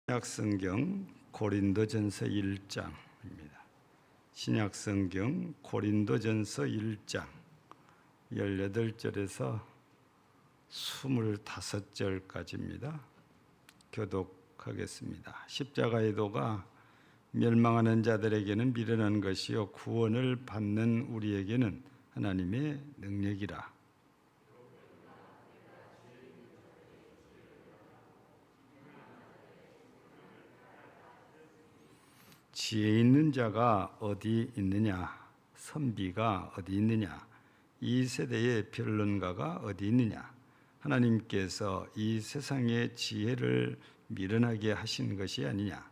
신약성경 고린도전서 1장입니다. 신약성경 고린도전서 1장 18절에서 25절까지입니다. 교독하겠습니다. 십자가의 도가 멸망하는 자들에게는 미련한 것이요 구원을 받는 우리에게는 하나님의 능력이라. 지혜 있는 자가 어디 있느냐? 선비가 어디 있느냐? 이 세대의 변론가가 어디 있느냐? 하나님께서 이 세상의 지혜를 미련하게 하신 것이 아니냐?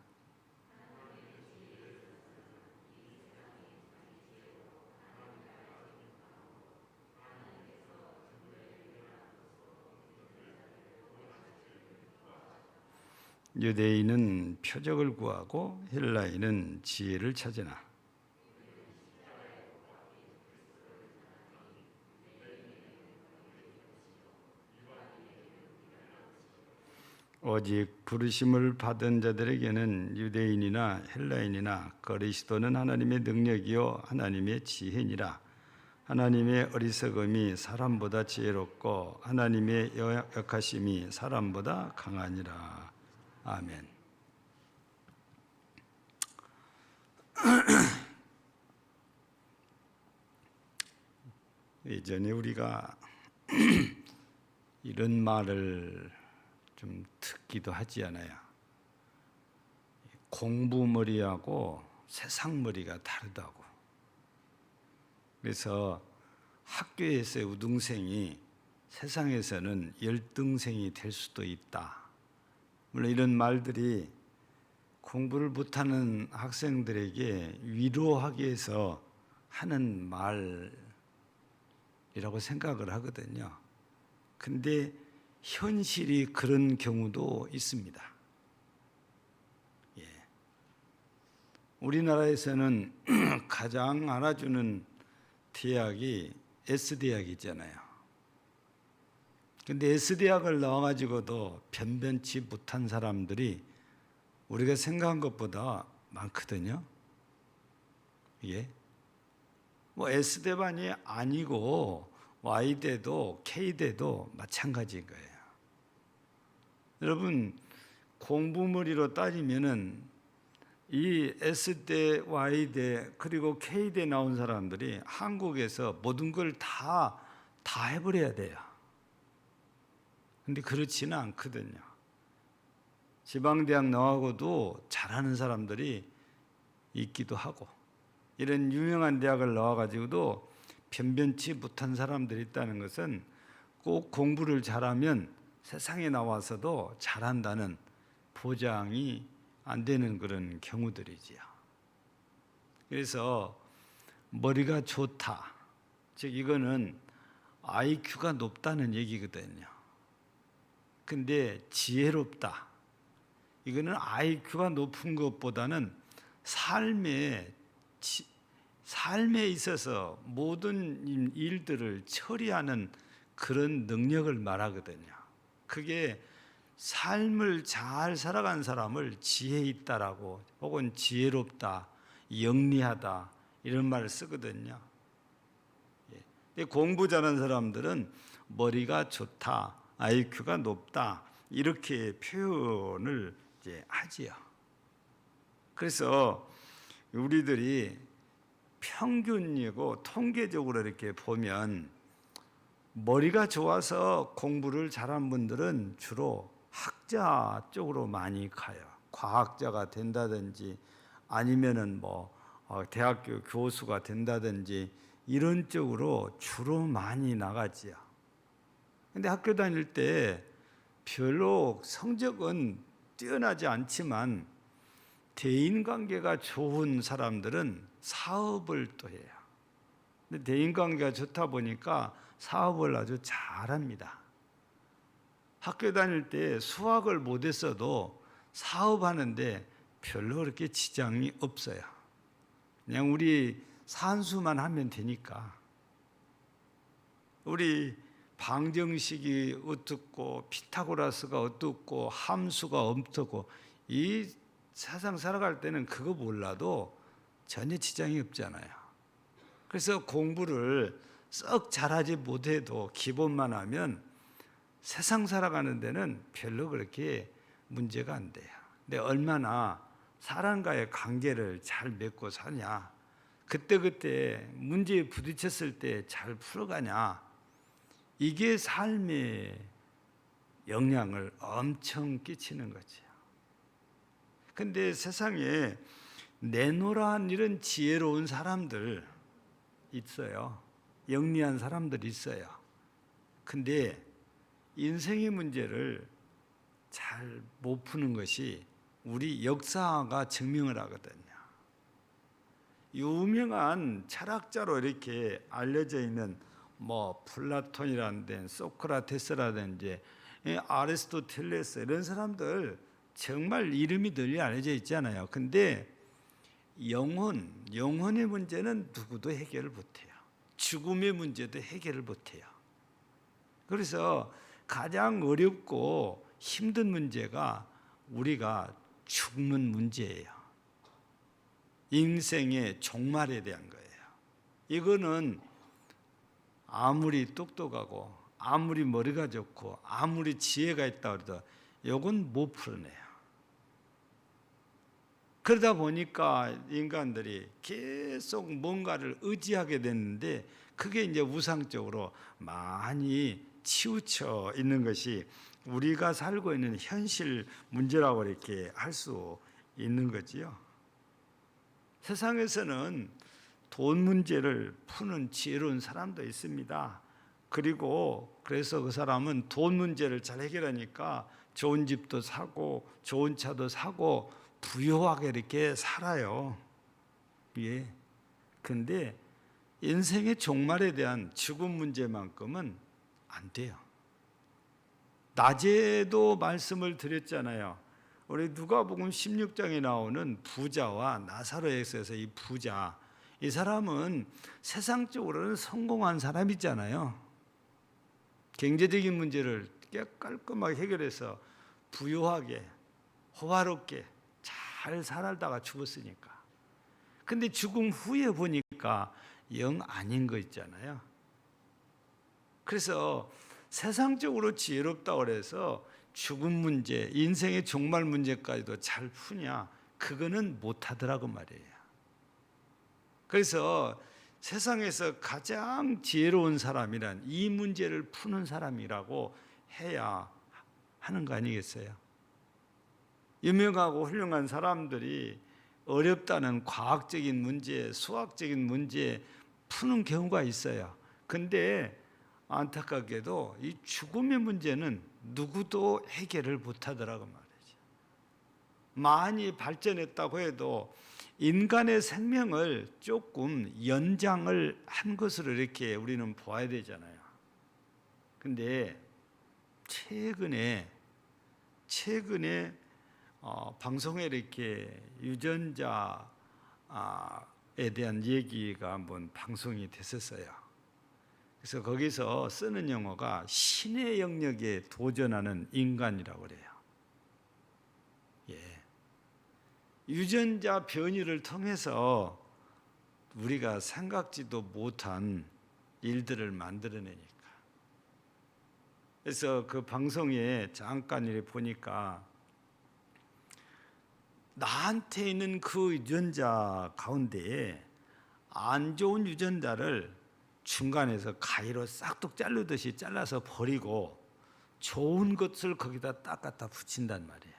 유대인은 표적을 구하고 헬라인은 지혜를 찾으나 오직 부르심을 받은 자들에게는 유대인이나 헬라인이나 그리스도는 하나님의 능력이요 하나님의 지혜니라. 하나님의 어리석음이 사람보다 지혜롭고 하나님의 역하심이 사람보다 강하니라. 아멘. 예전에 우리가 이런 말을 좀 듣기도 하지 않아요? 공부머리하고 세상머리가 다르다고. 그래서 학교에서의 우등생이 세상에서는 열등생이 될 수도 있다. 물론 이런 말들이 공부를 못하는 학생들에게 위로하기 위해서 하는 말이라고 생각을 하거든요. 근데 현실이 그런 경우도 있습니다. 예. 우리나라에서는 가장 알아주는 대학이 S대학이잖아요. 근데 S대학을 나와가지고도 변변치 못한 사람들이 우리가 생각한 것보다 많거든요. 예. 뭐 S대반이 아니고 Y대도 K대도 마찬가지인 거예요. 여러분, 공부머리로 따지면은 이 S대, Y대, 그리고 K대 나온 사람들이 한국에서 모든 걸 다 해버려야 돼요. 근데 그렇지는 않거든요. 지방대학 나오고도 잘하는 사람들이 있기도 하고, 이런 유명한 대학을 나와가지고도 변변치 못한 사람들이 있다는 것은 꼭 공부를 잘하면 세상에 나와서도 잘한다는 보장이 안 되는 그런 경우들이지요. 그래서 머리가 좋다, 즉 이거는 IQ가 높다는 얘기거든요. 근데 지혜롭다, 이거는 IQ가 높은 것보다는 삶에 있어서 모든 일들을 처리하는 그런 능력을 말하거든요. 그게 삶을 잘 살아간 사람을 지혜 있다라고, 혹은 지혜롭다, 영리하다 이런 말을 쓰거든요. 공부 잘하는 사람들은 머리가 좋다, IQ가 높다 이렇게 표현을 이제 하지요. 그래서 우리들이 평균이고 통계적으로 이렇게 보면 머리가 좋아서 공부를 잘한 분들은 주로 학자 쪽으로 많이 가요. 과학자가 된다든지 아니면은 대학교 교수가 된다든지 이런 쪽으로 주로 많이 나가지요. 근데 학교 다닐 때 별로 성적은 뛰어나지 않지만 대인관계가 좋은 사람들은 사업을 또 해요. 근데 대인관계가 좋다 보니까 사업을 아주 잘합니다. 학교 다닐 때 수학을 못했어도 사업하는데 별로 그렇게 지장이 없어요. 그냥 우리 산수만 하면 되니까. 우리 방정식이 어떻고 피타고라스가 어떻고 함수가 어떻고 이 세상 살아갈 때는 그거 몰라도 전혀 지장이 없잖아요. 그래서 공부를 썩 잘하지 못해도 기본만 하면 세상 살아가는 데는 별로 그렇게 문제가 안 돼요. 근데 얼마나 사람과의 관계를 잘 맺고 사냐, 그때그때 문제에 부딪혔을 때 잘 풀어가냐, 이게 삶에 영향을 엄청 끼치는 거죠. 근데 세상에 내노란 이런 지혜로운 사람들 있어요. 영리한 사람들 있어요. 근데 인생의 문제를 잘 못 푸는 것이 우리 역사가 증명을 하거든요. 유명한 철학자로 이렇게 알려져 있는 플라톤이라든지 소크라테스라든지 아리스토텔레스 이런 사람들 정말 이름이 널리 알려져 있잖아요. 근데 영혼의 문제는 누구도 해결을 못해요. 죽음의 문제도 해결을 못해요. 그래서 가장 어렵고 힘든 문제가 우리가 죽는 문제예요. 인생의 종말에 대한 거예요. 이거는 아무리 똑똑하고 아무리 머리가 좋고 아무리 지혜가 있다고 해도 이건 못 풀어내요. 그러다 보니까 인간들이 계속 뭔가를 의지하게 됐는데 그게 이제 우상적으로 많이 치우쳐 있는 것이 우리가 살고 있는 현실 문제라고 이렇게 할 수 있는 거지요. 세상에서는 돈 문제를 푸는 지혜로운 사람도 있습니다. 그래서 그 사람은 돈 문제를 잘 해결하니까 좋은 집도 사고 좋은 차도 사고 부유하게 이렇게 살아요. 예. 근데 인생의 종말에 대한 죽음 문제만큼은 안 돼요. 낮에도 말씀을 드렸잖아요. 우리 누가복음 16장에 나오는 부자와 나사로에서 이 부자, 이 사람은 세상적으로는 성공한 사람이잖아요. 경제적인 문제를 깔끔하게 해결해서 부유하게 호화롭게 잘 살다가 죽었으니까. 근데 죽음 후에 보니까 영 아닌 거 있잖아요. 그래서 세상적으로 지혜롭다고 해서 죽음 문제, 인생의 종말 문제까지도 잘 푸냐? 그거는 못하더라고 말이에요. 그래서 세상에서 가장 지혜로운 사람이란 이 문제를 푸는 사람이라고 해야 하는 거 아니겠어요? 유명하고 훌륭한 사람들이 어렵다는 과학적인 문제, 수학적인 문제 푸는 경우가 있어요. 근데 안타깝게도 이 죽음의 문제는 누구도 해결을 못하더라고 말이죠. 많이 발전했다고 해도 인간의 생명을 조금 연장을 한 것으로 이렇게 우리는 보아야 되잖아요. 근데 최근에 방송에 이렇게 유전자에 대한 얘기가 한번 방송이 됐었어요. 그래서 거기서 쓰는 용어가 신의 영역에 도전하는 인간이라고 그래요. 예. 유전자 변이를 통해서 우리가 생각지도 못한 일들을 만들어내니까. 그래서 그 방송에 잠깐 이렇게 보니까 나한테 있는 그 유전자 가운데에 안 좋은 유전자를 중간에서 가위로 싹둑 자르듯이 잘라서 버리고 좋은 것을 거기다 딱 갖다 붙인단 말이에요.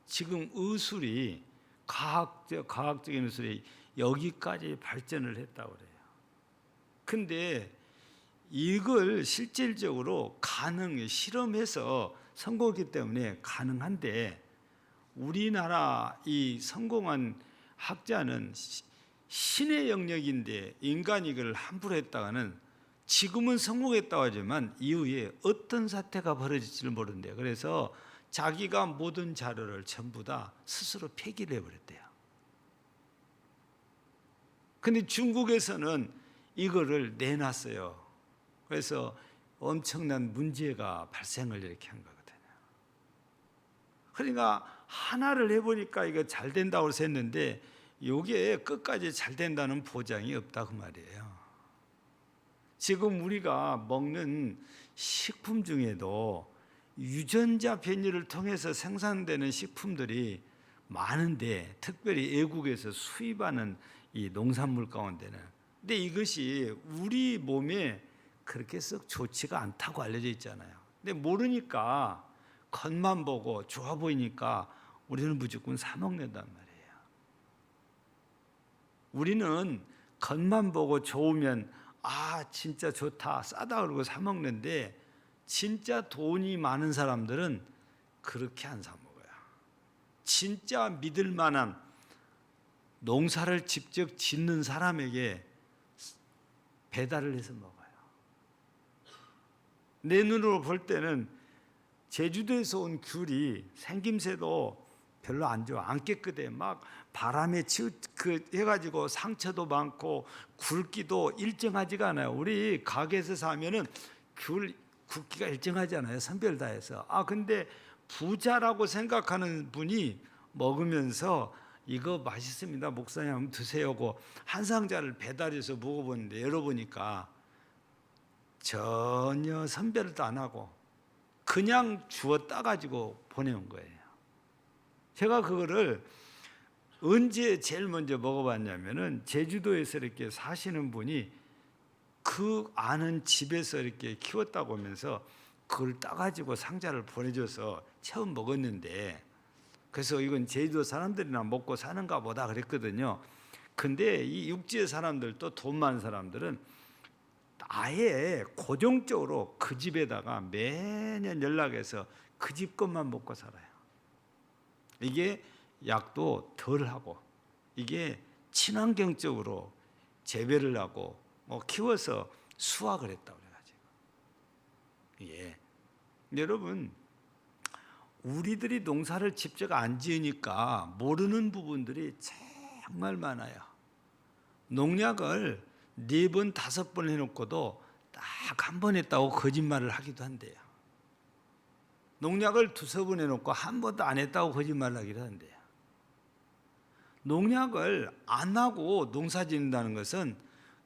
지금 의술이 과학적인 의술이 여기까지 발전을 했다고 그래요. 근데 이걸 실질적으로 실험해서 성공했기 때문에 가능한데 우리나라 이 성공한 학자는 신의 영역인데 인간이 이걸 함부로 했다가는 지금은 성공했다고 하지만 이후에 어떤 사태가 벌어질지를 모른대요. 그래서 자기가 모든 자료를 전부 다 스스로 폐기를 해버렸대요. 근데 중국에서는 이거를 내놨어요. 그래서 엄청난 문제가 발생을 이렇게 한 거거든요. 그러니까 하나를 해보니까 이거 잘 된다고 해서 했는데 이게 끝까지 잘 된다는 보장이 없다 그 말이에요. 지금 우리가 먹는 식품 중에도 유전자 변이를 통해서 생산되는 식품들이 많은데, 특별히 외국에서 수입하는 이 농산물 가운데는, 근데 이것이 우리 몸에 그렇게 썩 좋지가 않다고 알려져 있잖아요. 근데 모르니까 겉만 보고 좋아 보이니까 우리는 무조건 사 먹는단 말이에요. 우리는 겉만 보고 좋으면 진짜 좋다, 싸다 그러고 사 먹는데, 진짜 돈이 많은 사람들은 그렇게 안 사 먹어요. 진짜 믿을 만한 농사를 직접 짓는 사람에게 배달을 해서 먹어요. 내 눈으로 볼 때는 제주도에서 온 귤이 생김새도 별로 안 좋아, 안 깨끗해. 막 바람에 해가지고 상처도 많고 굵기도 일정하지가 않아요. 우리 가게에서 사면은 귤 굵기가 일정하지 않아요, 선별 다 해서. 근데 부자라고 생각하는 분이 먹으면서 이거 맛있습니다, 목사님 한번 드세요고 한 상자를 배달해서 먹어보는데, 열어보니까 전혀 선별도 안 하고 그냥 주워 따가지고 보내온 거예요. 제가 그거를 언제 제일 먼저 먹어봤냐면은, 제주도에서 이렇게 사시는 분이 그 아는 집에서 이렇게 키웠다고 하면서 그걸 따가지고 상자를 보내줘서 처음 먹었는데, 그래서 이건 제주도 사람들이나 먹고 사는가 보다 그랬거든요. 근데 이 육지의 사람들도, 돈 많은 사람들은 아예 고정적으로 그 집에다가 매년 연락해서 그 집 것만 먹고 살아요. 이게 약도 덜하고, 이게 친환경적으로 재배를 하고 키워서 수확을 했다고 그래가지고. 여러분, 우리들이 농사를 직접 안 지으니까 모르는 부분들이 정말 많아요. 농약을 4번, 5번 해놓고도 딱 한 번 했다고 거짓말을 하기도 한대요. 농약을 2-3번 해놓고 한 번도 안 했다고 거짓말을 하기도 한대요. 농약을 안 하고 농사 짓는다는 것은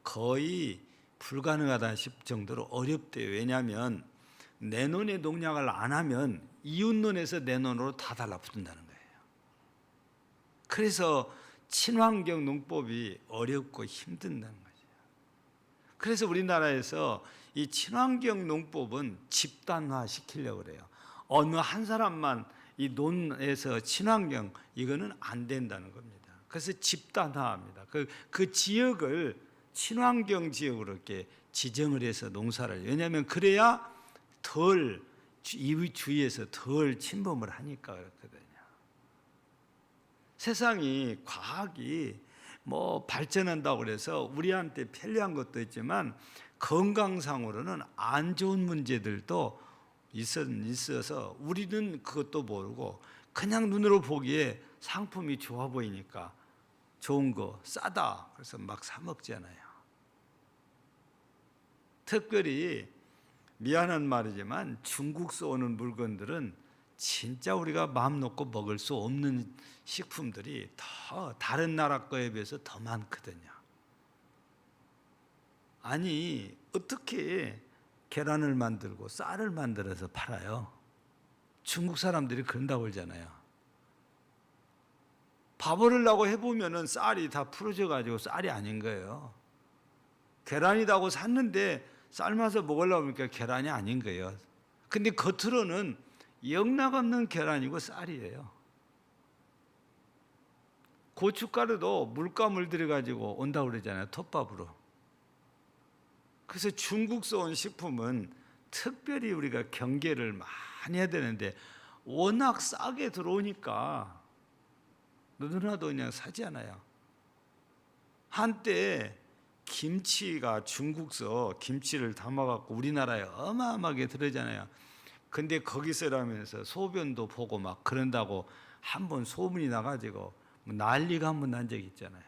거의 불가능하다 싶을 정도로 어렵대요. 왜냐하면 내 논에 농약을 안 하면 이웃 논에서 내 논으로 다 달라붙는다는 거예요. 그래서 친환경 농법이 어렵고 힘든다는 거죠. 그래서 우리나라에서 이 친환경 농법은 집단화 시키려고 그래요. 어느 한 사람만 이 논에서 친환경, 이거는 안 된다는 겁니다. 그래서 집단화합니다. 그 지역을 친환경 지역으로 이렇게 지정을 해서 농사를, 왜냐하면 그래야 덜, 이웃 주위에서 덜 침범을 하니까 그렇거든요. 세상이, 과학이 발전한다고 그래서 우리한테 편리한 것도 있지만 건강상으로는 안 좋은 문제들도 있어서 우리는 그것도 모르고 그냥 눈으로 보기에 상품이 좋아 보이니까 좋은 거, 싸다 그래서 막 사 먹잖아요. 특별히 미안한 말이지만 중국서 오는 물건들은 진짜 우리가 마음 놓고 먹을 수 없는 식품들이 더 다른 나라 거에 비해서 더 많거든요. 아니, 어떻게 계란을 만들고 쌀을 만들어서 팔아요? 중국 사람들이 그런다고 그러잖아요. 밥 얻으려고 해보면은 쌀이 다 풀어져 가지고 쌀이 아닌 거예요. 계란이라고 샀는데 삶아서 먹으려고 하니까 계란이 아닌 거예요. 근데 겉으로는 영락없는 계란이고 쌀이에요. 고춧가루도 물감을 들여가지고 온다고 그러잖아요, 톱밥으로. 그래서 중국서 온 식품은 특별히 우리가 경계를 많이 해야 되는데 워낙 싸게 들어오니까 누구나도 그냥 사지 않아요. 한때 김치가 중국서 김치를 담아갖고 우리나라에 어마어마하게 들어오잖아요. 근데 거기서라면서 소변도 보고 막 그런다고 한번 소문이 나가지고 난리가 한번 난 적이 있잖아요.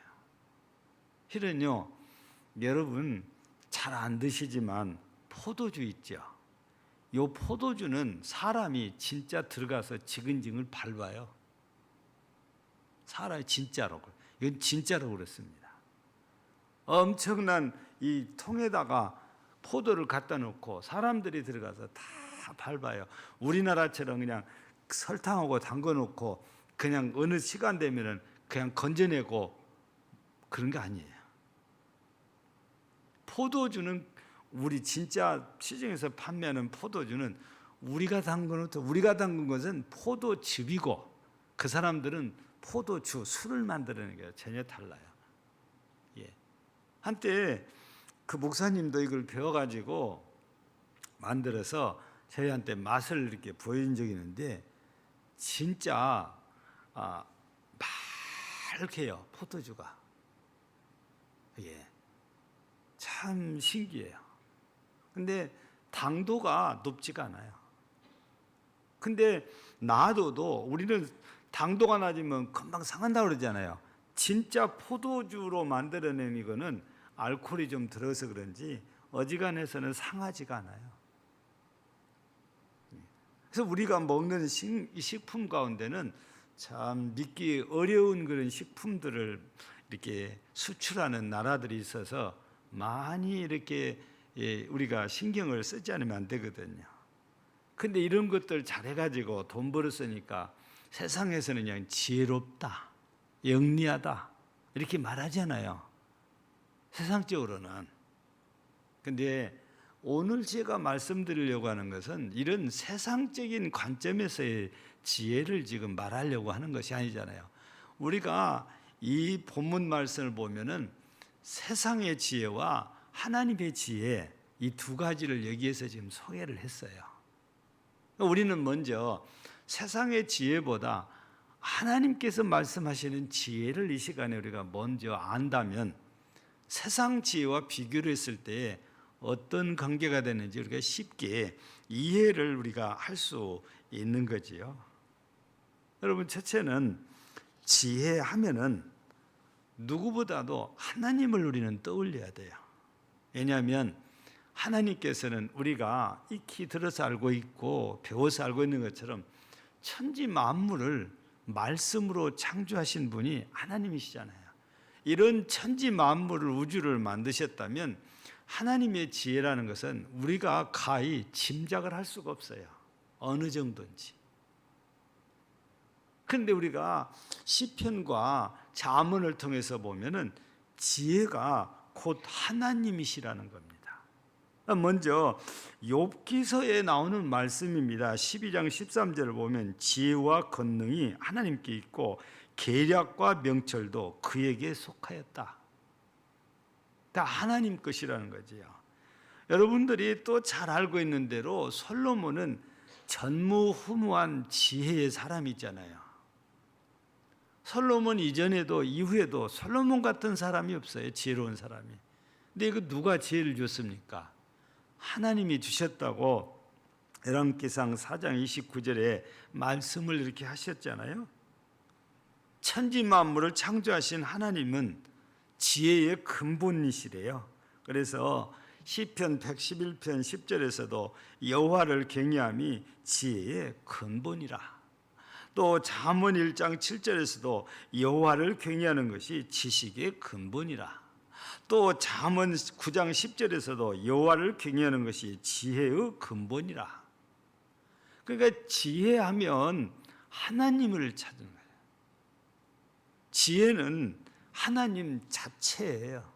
실은요, 여러분 잘 안 드시지만 포도주 있죠. 요 포도주는 사람이 진짜 들어가서 지근지근을 밟아요. 사람이 진짜로. 이건 진짜로 그렇습니다. 엄청난 이 통에다가 포도를 갖다 놓고 사람들이 들어가서 다 밟아요. 우리나라처럼 그냥 설탕하고 담궈 놓고 그냥 어느 시간 되면은 그냥 건져내고 그런 게 아니에요. 포도주는 우리 진짜 시중에서 판매하는 포도주는 우리가 담근 것은 포도즙이고 그 사람들은 포도주, 술을 만들어내는 게 전혀 달라요. 예. 한때 그 목사님도 이걸 배워가지고 만들어서 저희한테 맛을 이렇게 보여준 적이 있는데 진짜 맑게요, 포도주가. 예. 참 신기해요. 근데 당도가 높지가 않아요. 근데 놔둬도 우리는 당도가 낮으면 금방 상한다고 그러잖아요. 진짜 포도주로 만들어낸 이거는 알코올이 좀 들어서 그런지 어지간해서는 상하지가 않아요. 그래서 우리가 먹는 식품 가운데는 참 믿기 어려운 그런 식품들을 이렇게 수출하는 나라들이 있어서 많이 이렇게 우리가 신경을 쓰지 않으면 안 되거든요. 근데 이런 것들 잘해가지고 돈 벌었으니까 세상에서는 그냥 지혜롭다, 영리하다 이렇게 말하잖아요. 세상적으로는. 근데 오늘 제가 말씀드리려고 하는 것은 이런 세상적인 관점에서의 지혜를 지금 말하려고 하는 것이 아니잖아요. 우리가 이 본문 말씀을 보면은 세상의 지혜와 하나님의 지혜 이 두 가지를 여기에서 지금 소개를 했어요. 우리는 먼저 세상의 지혜보다 하나님께서 말씀하시는 지혜를 이 시간에 우리가 먼저 안다면 세상 지혜와 비교를 했을 때 어떤 관계가 되는지 우리가 쉽게 이해를 우리가 할 수 있는 거지요. 여러분, 첫째는 지혜하면은 누구보다도 하나님을 우리는 떠올려야 돼요. 왜냐하면 하나님께서는 우리가 익히 들어서 알고 있고 배워서 알고 있는 것처럼 천지 만물을 말씀으로 창조하신 분이 하나님이시잖아요. 이런 천지 만물을 우주를 만드셨다면 하나님의 지혜라는 것은 우리가 가히 짐작을 할 수가 없어요. 어느 정도인지. 그런데 우리가 시편과 잠언을 통해서 보면은 지혜가 곧 하나님이시라는 겁니다. 먼저 욥기서에 나오는 말씀입니다. 12장 13절을 보면 지혜와 권능이 하나님께 있고 계략과 명철도 그에게 속하였다. 다 하나님 것이라는 거지요. 여러분들이 또 잘 알고 있는 대로 솔로몬은 전무후무한 지혜의 사람이 있잖아요. 솔로몬 이전에도 이후에도 솔로몬 같은 사람이 없어요. 지혜로운 사람이. 근데 이거 누가 지혜를 줬습니까? 하나님이 주셨다고 열왕기상 4장 29절에 말씀을 이렇게 하셨잖아요. 천지 만물을 창조하신 하나님은 지혜의 근본이시래요. 그래서 시편 111편 10절에서도 여호와를 경외함이 지혜의 근본이라. 또 잠언 1장 7절에서도 여호와를 경외하는 것이 지식의 근본이라. 또 잠언 9장 10절에서도 여호와를 경외하는 것이 지혜의 근본이라. 그러니까 지혜하면 하나님을 찾는 거예요. 지혜는 하나님 자체예요.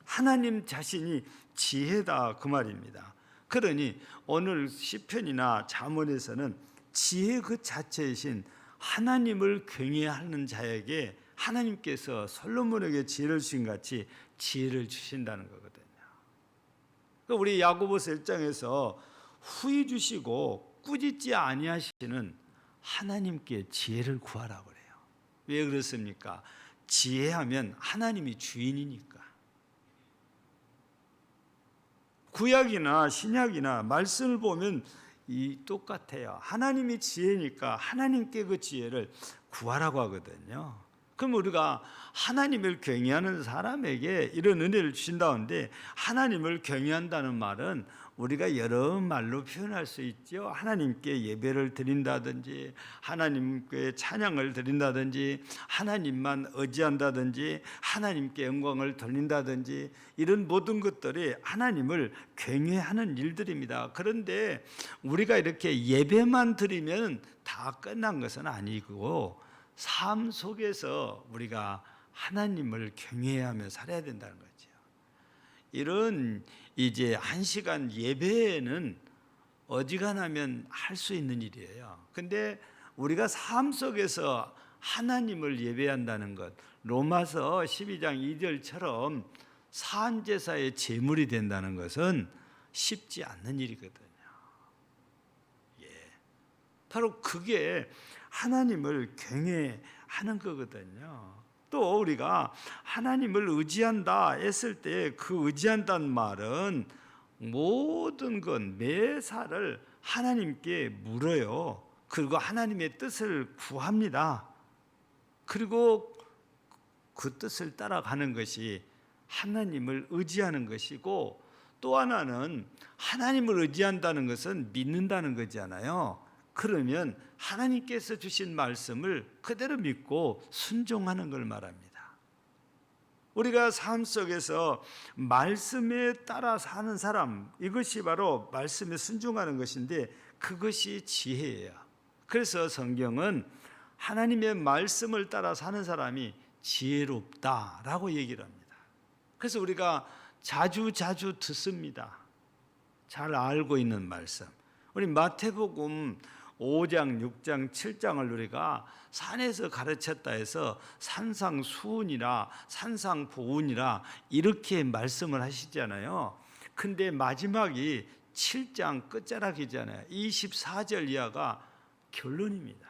하나님 자신이 지혜다 그 말입니다. 그러니 오늘 시편이나 잠언에서는 지혜 그 자체이신 하나님을 경외하는 자에게 하나님께서 솔로몬에게 지혜를 주신 같이 지혜를 주신다는 거거든요. 우리 야고보서 1장에서 후히 주시고 꾸짖지 아니하시는 하나님께 지혜를 구하라고 그래요. 왜 그렇습니까? 지혜하면 하나님이 주인이니까. 구약이나 신약이나 말씀을 보면 똑같아요. 하나님이 지혜니까 하나님께 그 지혜를 구하라고 하거든요. 그럼 우리가 하나님을 경외하는 사람에게 이런 은혜를 주신다는데, 하나님을 경외한다는 말은 우리가 여러 말로 표현할 수 있죠. 하나님께 예배를 드린다든지, 하나님께 찬양을 드린다든지, 하나님만 의지한다든지, 하나님께 영광을 돌린다든지, 이런 모든 것들이 하나님을 경외하는 일들입니다. 그런데 우리가 이렇게 예배만 드리면 다 끝난 것은 아니고, 삶 속에서 우리가 하나님을 경외하며 살아야 된다는 거죠. 이런 이제 1시간 예배는 어지간하면 할 수 있는 일이에요. 근데 우리가 삶 속에서 하나님을 예배한다는 것, 로마서 12장 2절처럼 산제사의 제물이 된다는 것은 쉽지 않는 일이거든요. 바로 그게 하나님을 경외하는 거거든요. 또 우리가 하나님을 의지한다 했을 때, 그 의지한다는 말은 모든 것, 매사를 하나님께 물어요. 그리고 하나님의 뜻을 구합니다. 그리고 그 뜻을 따라가는 것이 하나님을 의지하는 것이고, 또 하나는 하나님을 의지한다는 것은 믿는다는 거잖아요. 그러면 하나님께서 주신 말씀을 그대로 믿고 순종하는 걸 말합니다. 우리가 삶 속에서 말씀에 따라 사는 사람, 이것이 바로 말씀에 순종하는 것인데, 그것이 지혜예요. 그래서 성경은 하나님의 말씀을 따라 사는 사람이 지혜롭다라고 얘기를 합니다. 그래서 우리가 자주 듣습니다. 잘 알고 있는 말씀. 우리 마태복음 5장, 6장, 7장을 우리가 산에서 가르쳤다 해서 산상수훈이라 산상보훈이라 이렇게 말씀을 하시잖아요. 근데 마지막이 7장 끝자락이잖아요. 24절 이하가 결론입니다.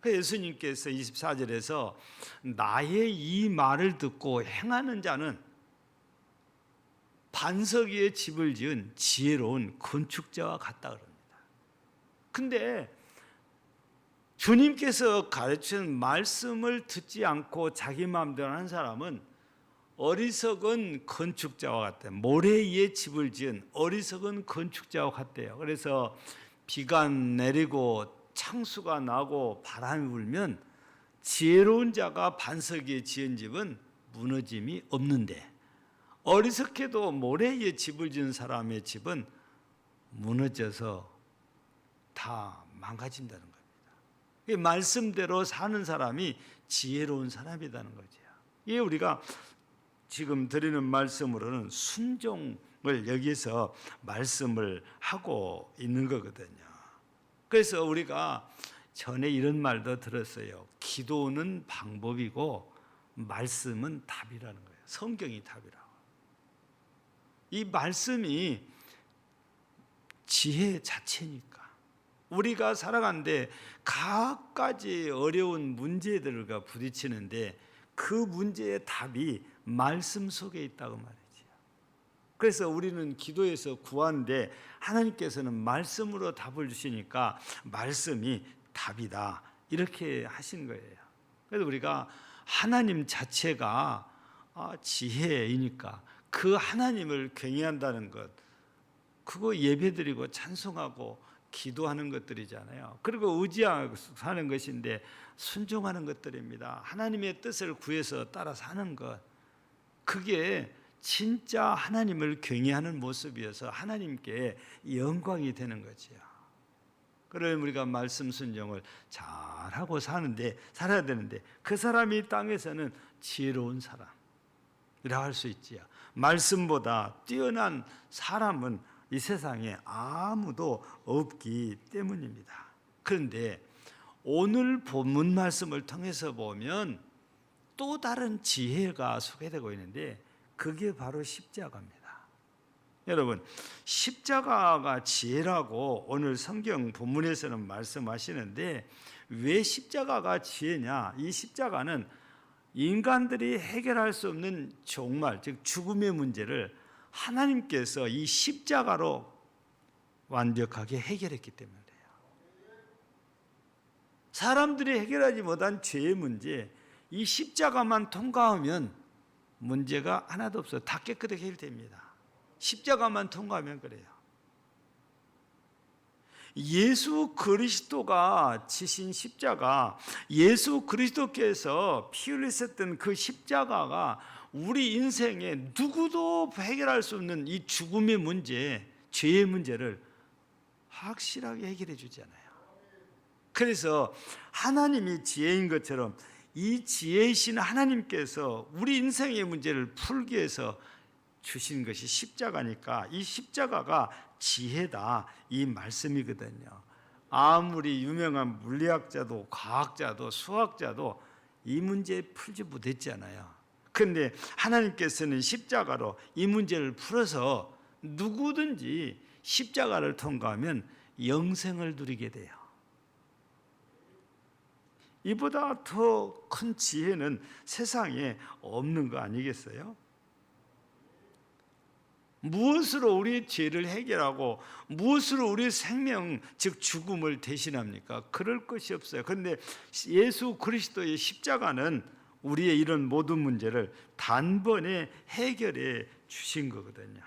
예수님께서 24절에서 나의 이 말을 듣고 행하는 자는 반석 위에 집을 지은 지혜로운 건축자와 같다 그럽니다. 근데 주님께서 가르치는 말씀을 듣지 않고 자기 마음대로 하는 사람은 어리석은 건축자와 같아요. 모래 위에 집을 지은 어리석은 건축자와 같대요. 그래서 비가 내리고 창수가 나고 바람이 불면 지혜로운 자가 반석 위에 지은 집은 무너짐이 없는데, 어리석게도 모래 위에 집을 지은 사람의 집은 무너져서 다 망가진다는 겁니다. 말씀대로 사는 사람이 지혜로운 사람이라는 거죠. 이게 우리가 지금 드리는 말씀으로는 순종을 여기서 말씀을 하고 있는 거거든요. 그래서 우리가 전에 이런 말도 들었어요. 기도는 방법이고 말씀은 답이라는 거예요. 성경이 답이라고. 이 말씀이 지혜 자체니까. 우리가 살아가는데 갖가지 어려운 문제들과 부딪히는데 그 문제의 답이 말씀 속에 있다고 말이죠. 그래서 우리는 기도에서 구하는데 하나님께서는 말씀으로 답을 주시니까 말씀이 답이다, 이렇게 하신 거예요. 그래서 우리가 하나님 자체가 지혜이니까 그 하나님을 경외한다는 것, 그거 예배드리고 찬송하고 기도하는 것들이잖아요. 그리고 의지하고 사는 것인데 순종하는 것들입니다. 하나님의 뜻을 구해서 따라 사는 것, 그게 진짜 하나님을 경외하는 모습이어서 하나님께 영광이 되는 거지요. 그러면 우리가 말씀 순종을 잘하고 살아야 되는데, 그 사람이 땅에서는 지혜로운 사람이라고 할 수 있지요. 말씀보다 뛰어난 사람은 이 세상에 아무도 없기 때문입니다. 그런데 오늘 본문 말씀을 통해서 보면 또 다른 지혜가 소개되고 있는데, 그게 바로 십자가입니다. 여러분, 십자가가 지혜라고 오늘 성경 본문에서는 말씀하시는데, 왜 십자가가 지혜냐? 이 십자가는 인간들이 해결할 수 없는 종말, 즉 죽음의 문제를 하나님께서 이 십자가로 완벽하게 해결했기 때문이에요. 사람들이 해결하지 못한 죄의 문제, 이 십자가만 통과하면 문제가 하나도 없어요. 다 깨끗하게 해결됩니다. 십자가만 통과하면 그래요. 예수 그리스도가 지신 십자가, 예수 그리스도께서 피 흘리셨던 그 십자가가 우리 인생에 누구도 해결할 수 없는 이 죽음의 문제, 죄의 문제를 확실하게 해결해 주잖아요. 그래서 하나님이 지혜인 것처럼 이 지혜이신 하나님께서 우리 인생의 문제를 풀기 위해서 주신 것이 십자가니까 이 십자가가 지혜다, 이 말씀이거든요. 아무리 유명한 물리학자도 과학자도 수학자도 이 문제 풀지 못했잖아요. 그런데 하나님께서는 십자가로 이 문제를 풀어서 누구든지 십자가를 통과하면 영생을 누리게 돼요. 이보다 더 큰 지혜는 세상에 없는 거 아니겠어요? 무엇으로 우리의 죄를 해결하고 무엇으로 우리의 생명, 즉 죽음을 대신합니까? 그럴 것이 없어요. 그런데 예수 그리스도의 십자가는 우리의 이런 모든 문제를 단번에 해결해 주신 거거든요.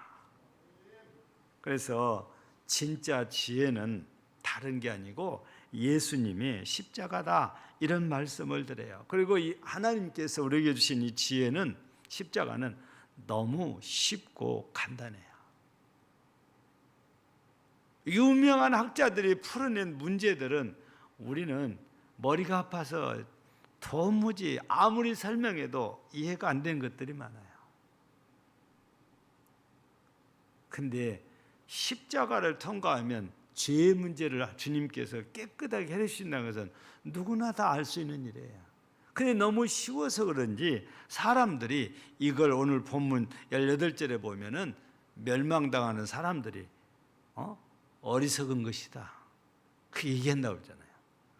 그래서 진짜 지혜는 다른 게 아니고 예수님의 십자가다, 이런 말씀을 드려요. 그리고 이 하나님께서 우리에게 주신 이 지혜는, 십자가는 너무 쉽고 간단해요. 유명한 학자들이 풀어낸 문제들은 우리는 머리가 아파서 도무지 아무리 설명해도 이해가 안 되는 것들이 많아요. 근데 십자가를 통과하면 죄의 문제를 주님께서 깨끗하게 해결해 주신다는 것은 누구나 다 알 수 있는 일이에요. 근데 너무 쉬워서 그런지 사람들이 이걸 오늘 본문 18절에 보면은 멸망당하는 사람들이 어리석은 것이다, 그 얘기한다고 그러잖아요.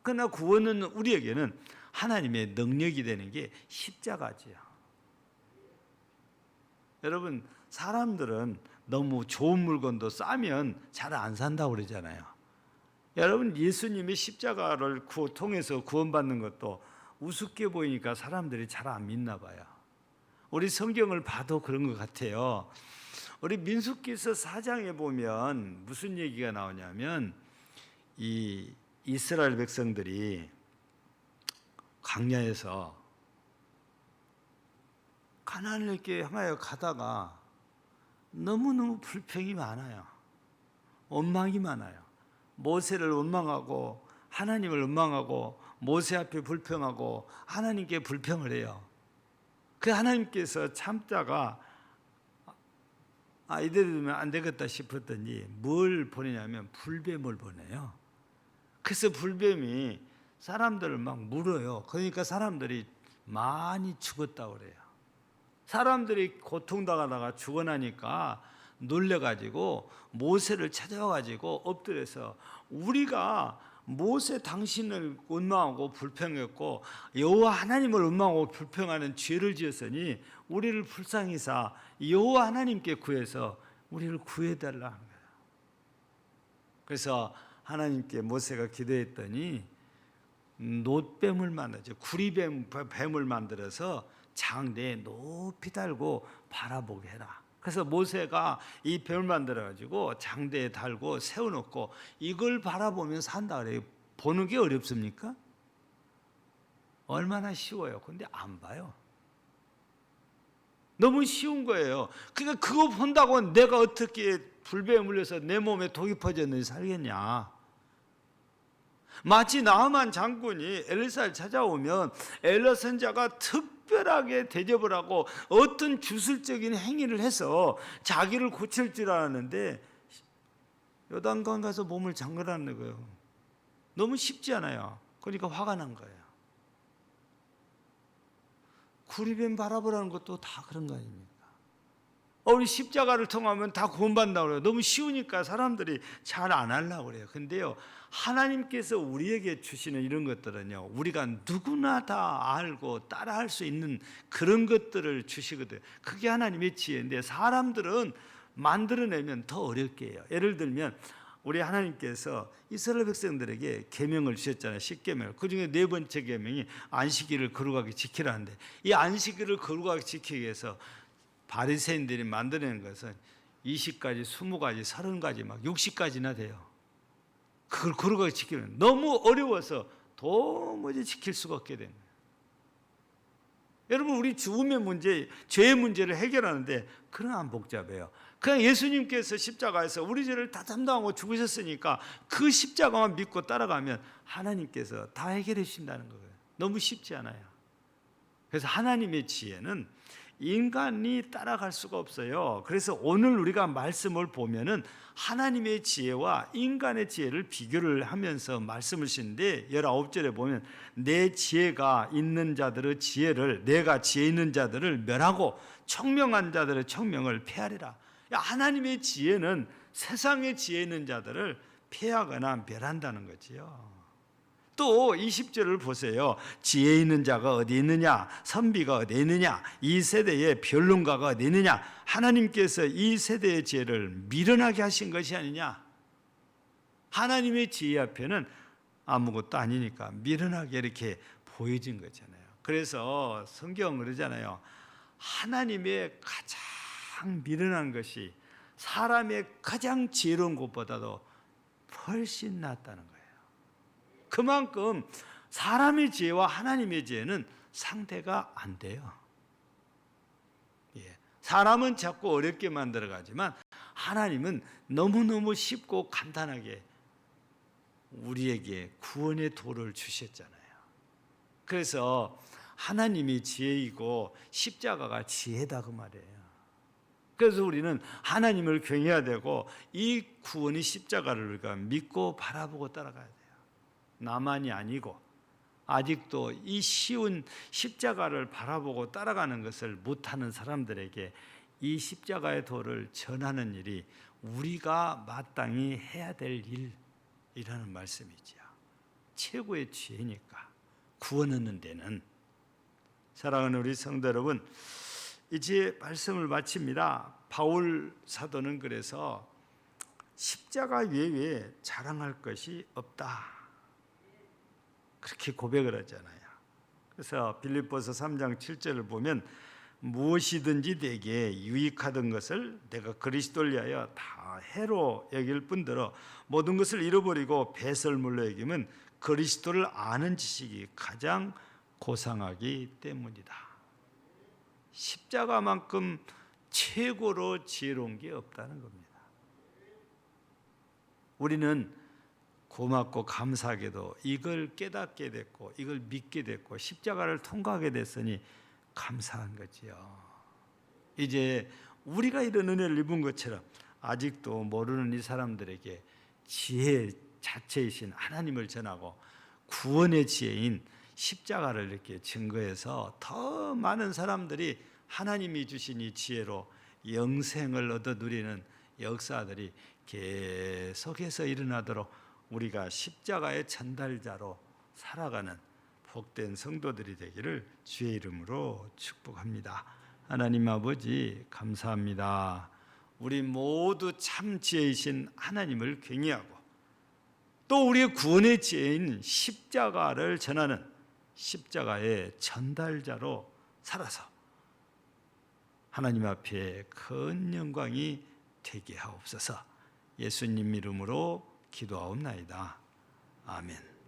그러나 구원은 우리에게는 하나님의 능력이 되는 게 십자가지요. 여러분, 사람들은 너무 좋은 물건도 싸면 잘 안 산다고 그러잖아요. 여러분, 예수님의 십자가를 통해서 구원받는 것도 우습게 보이니까 사람들이 잘 안 믿나 봐요. 우리 성경을 봐도 그런 것 같아요. 우리 민수기서 4장에 보면 무슨 얘기가 나오냐면, 이 이스라엘 백성들이 광야에서 가나안을 이렇게 향하여 가다가 너무너무 불평이 많아요. 원망이 많아요. 모세를 원망하고 하나님을 원망하고 모세 앞에 불평하고 하나님께 불평을 해요. 그 하나님께서 참다가 이대로면 안 되겠다 싶었더니 뭘 보내냐면 불뱀을 보내요. 그래서 불뱀이 사람들을 막 물어요. 그러니까 사람들이 많이 죽었다고 그래요. 사람들이 고통당하다가 죽어나니까 놀래가지고 모세를 찾아와가지고 엎드려서, 우리가 모세 당신을 원망하고 불평했고 여호와 하나님을 원망하고 불평하는 죄를 지었으니 우리를 불쌍히사 여호와 하나님께 구해서 우리를 구해달라 하는 거예요. 그래서 하나님께 모세가 기도했더니 놋뱀을 만들죠. 구리뱀을 만들어서 장대에 높이 달고 바라보게 해라. 그래서 모세가 이 뱀을 만들어가지고 장대에 달고 세워놓고 이걸 바라보면 산다 그래요. 보는 게 어렵습니까? 얼마나 쉬워요. 근데 안 봐요. 너무 쉬운 거예요. 그러니까 그거 본다고 내가 어떻게 불뱀에 물려서 내 몸에 독이 퍼졌는지 살겠냐. 마치 나하만 장군이 엘리사를 찾아오면 엘라 선지자가 특별하게 대접을 하고 어떤 주술적인 행위를 해서 자기를 고칠 줄 알았는데 요단강 가서 몸을 잠그라는 거예요. 너무 쉽지 않아요. 그러니까 화가 난 거예요. 구리뱀 바라보라는 것도 다 그런 거 아닙니까? 우리 십자가를 통하면 다 구원받는다고 그래요. 너무 쉬우니까 사람들이 잘 안 하려고 그래요. 근데요, 하나님께서 우리에게 주시는 이런 것들은요, 우리가 누구나 다 알고 따라할 수 있는 그런 것들을 주시거든요. 그게 하나님의 지혜인데 사람들은 만들어내면 더 어렵게 해요. 예를 들면 우리 하나님께서 이스라엘 백성들에게 계명을 주셨잖아요. 10계명. 그중에 네 번째 계명이 안식일을 거룩하게 지키라는데, 이 안식일을 거룩하게 지키기 위해서 바리새인들이 만들어낸 것은 20가지, 20가지, 30가지, 막 60가지나 돼요. 그걸 거룩하게 지키면 너무 어려워서 도무지 지킬 수가 없게 됩니다. 여러분, 우리 죽음의 문제, 죄의 문제를 해결하는데 그런 안 복잡해요. 그냥 예수님께서 십자가에서 우리 죄를 다 담당하고 죽으셨으니까 그 십자가만 믿고 따라가면 하나님께서 다 해결해 주신다는 거예요. 너무 쉽지 않아요. 그래서 하나님의 지혜는 인간이 따라갈 수가 없어요. 그래서 오늘 우리가 말씀을 보면은 하나님의 지혜와 인간의 지혜를 비교를 하면서 말씀을 하시는데 19절에 보면 내 지혜가 있는 자들의 지혜를, 내가 지혜 있는 자들을 멸하고 청명한 자들의 청명을 폐하리라. 하나님의 지혜는 세상의 지혜 있는 자들을 폐하거나 멸한다는 거지요. 또 20절을 보세요. 지혜 있는 자가 어디 있느냐, 선비가 어디 있느냐, 이 세대의 변론가가 어디 있느냐. 하나님께서 이 세대의 지혜를 미련하게 하신 것이 아니냐. 하나님의 지혜 앞에는 아무것도 아니니까 미련하게 이렇게 보여진 거잖아요. 그래서 성경은 그러잖아요. 하나님의 가장 미련한 것이 사람의 가장 지혜로운 것보다도 훨씬 낫다는 거예요. 그만큼 사람의 지혜와 하나님의 지혜는 상대가 안 돼요. 사람은 자꾸 어렵게 만들어가지만 하나님은 너무너무 쉽고 간단하게 우리에게 구원의 도를 주셨잖아요. 그래서 하나님이 지혜이고 십자가가 지혜다 그 말이에요. 그래서 우리는 하나님을 경외해야 되고 이 구원의 십자가를 우리가 믿고 바라보고 따라가야 돼요. 나만이 아니고 아직도 이 쉬운 십자가를 바라보고 따라가는 것을 못하는 사람들에게 이 십자가의 도를 전하는 일이 우리가 마땅히 해야 될 일이라는 말씀이죠. 최고의 지혜니까 구원 얻는 데는. 사랑하는 우리 성도 여러분, 이제 말씀을 마칩니다. 바울 사도는 그래서 십자가 외에 자랑할 것이 없다, 그렇게 고백을 하잖아요. 그래서 빌립보서 3장 7절을 보면 무엇이든지 내게 유익하던 것을 내가 그리스도를 위하여 다 해로 여길 뿐더러 모든 것을 잃어버리고 배설물로 여기면 그리스도를 아는 지식이 가장 고상하기 때문이다. 십자가만큼 최고로 지혜로운 게 없다는 겁니다. 우리는 고맙고 감사하게도 이걸 깨닫게 됐고 이걸 믿게 됐고 십자가를 통과하게 됐으니 감사한 거지요. 이제 우리가 이런 은혜를 입은 것처럼 아직도 모르는 이 사람들에게 지혜 자체이신 하나님을 전하고 구원의 지혜인 십자가를 이렇게 증거해서 더 많은 사람들이 하나님이 주신 이 지혜로 영생을 얻어 누리는 역사들이 계속해서 일어나도록 우리가 십자가의 전달자로 살아가는 복된 성도들이 되기를 주의 이름으로 축복합니다. 하나님 아버지 감사합니다. 우리 모두 참 지혜이신 하나님을 경외하고 또 우리의 구원의 지혜인 십자가를 전하는 십자가의 전달자로 살아서 하나님 앞에 큰 영광이 되게 하옵소서. 예수님 이름으로 기도하옵나이다. 아멘.